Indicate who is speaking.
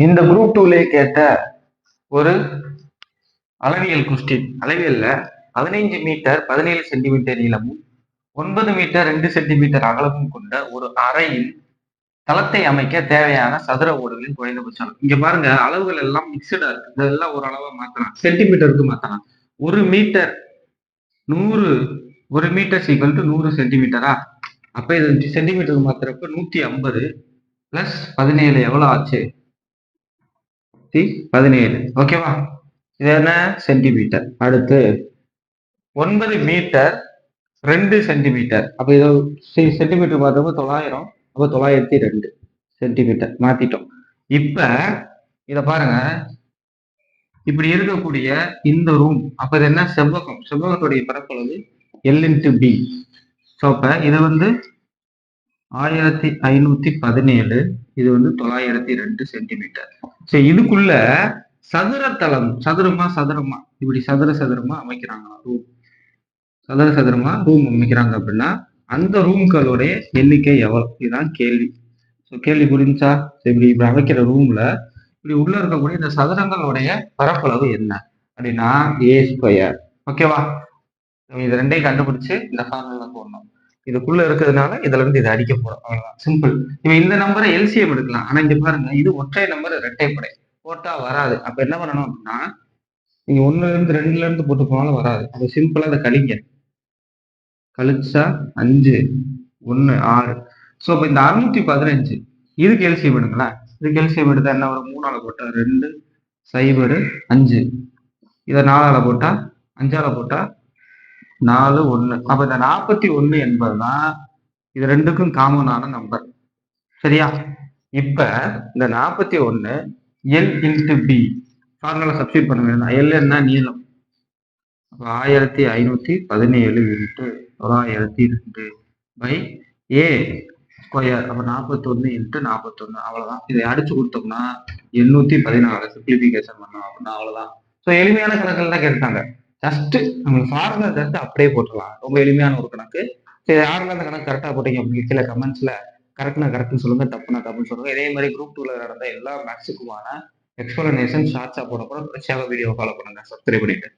Speaker 1: இந்த குரூப் 2லே கேட்ட ஒரு அளவியல் கொஸ்டின். அளவியல்ல 15 மீட்டர் 17 சென்டிமீட்டர் நீளமும் 9 மீட்டர் 2 சென்டிமீட்டர் அகலமும் கொண்ட ஒரு அறையில் தளத்தை அமைக்க தேவையான சதுர ஓடுகளின் குறைந்தபட்சம். இங்க பாருங்க, அளவுகள் எல்லாம் மிக்சடா இருக்கு. இதெல்லாம் ஒரு அளவா மாத்தலாம், சென்டிமீட்டருக்கு மாத்தலாம். 1 மீட்டர் 100 1 மீட்டர் ஈக்குவல் டு 100 சென்டிமீட்டரா? அப்ப இது சென்டிமீட்டருக்கு மாத்துறப்ப 150 பிளஸ் 17 எவ்வளவு ஆச்சு? 17. ஓகேவா? இது என்ன? சென்டிமீட்டர். அடுத்து 9 மீட்டர் 2 சென்டிமீட்டர். அப்ப இதை சென்டிமீட்டர் பார்த்தப்ப 900, அப்ப 902 சென்டிமீட்டர் மாத்திட்டோம். இப்ப இத பாருங்க, இப்படி இருக்கக்கூடிய இந்த ரூம், அப்ப இது என்ன? செவ்வகம். செவ்வகத்துடைய பரப்பளவு L×B. ஸோ அப்ப இது 1517, இது 902 சென்டிமீட்டர். சரி, இதுக்குள்ள சதுரத்தளம் சதுரமா இப்படி சதுரமா அமைக்கிறாங்க. ரூம் சதுரமா ரூம் அமைக்கிறாங்க அப்படின்னா அந்த ரூம்களுடைய எண்ணிக்கை எவ்வளவு? இதுதான் கேள்வி. ஸோ கேள்வி புரிஞ்சா? இப்படி அமைக்கிற ரூம்ல இப்படி உள்ள இருக்கக்கூடிய இந்த சதுரங்களுடைய பரப்பளவு என்ன அப்படின்னா A². ஓகேவா? இது ரெண்டையும் கண்டுபிடிச்சு இந்த ஃபார்முலா போடணும். இதுக்குள்ள இருக்கிறதுனால இதுல இருந்து இதை அடிக்க போறோம். அவ்வளவுதான், சிம்பிள். இப்ப இந்த நம்பரை எல்சிஎம் எடுக்கலாம். ஆனா இங்க பாருங்க, இது ஒற்றை நம்பர் இரட்டைப்படை, போட்டா வராது. அப்ப என்ன பண்ணணும் அப்படின்னா, நீங்க 1ல இருந்து 2ல இருந்து போட்டு போனாலும் வராது. அப்ப சிம்பிளா அதை கழிங்க. கழிச்சா 5 1 6. ஸோ அப்ப இந்த 615 இதுக்கு எல்சிஎம் எடுங்களேன். இதுக்கு எல்சிஎம் எடுத்தா என்ன வரும்? 3ஆல போட்டா 2 0 5. இதை 4ஆல போட்டா 5ஆல போட்டா 4 1. அப்ப இந்த 41 என்பதுதான் இது ரெண்டுக்கும் காமனான நம்பர். சரியா? இப்ப இந்த 41 L×B ஃபார்முலா சப்ஸ்டிட் பண்ண வேண்டாம். L என்ன? நீளம். 1517 × 902 பை A². அப்ப 41 × 41. அவ்வளவுதான். இதை அடிச்சு கொடுத்தோம்னா 816 சிம்பிளிபிகேஷன் பண்ணோம் அப்படின்னா அவ்வளவுதான். ஸோ எளிமையான கணக்குகள் தான் கேட்டாங்க. ஜஸ்ட் நம்ம ஃபார்முலா ஜஸ்ட் அப்படியே போட்டுடலாம். ரொம்ப எளிமையான ஒரு கணக்கு. சரி, யாரெல்லாம் அந்த கணக்கு கரெக்டா போட்டீங்க அப்படின்னு கீழே கமெண்ட்ஸ்ல கரெக்ட்னா கரெக்ட்னு சொல்லுங்க, தப்புனா தப்புன்னு சொல்லுங்க. இதே மாதிரி குரூப் 2ல நடந்த எல்லா மேக்ஸுக்குமான எக்ஸ்பிளனேஷன் ஷார்ட்ஸா போட போறோம். தொடர்ச்சியாக வீடியோ ஃபாலோ பண்ணுங்க, சப்ஸ்கிரைப் பண்ணிட்டு.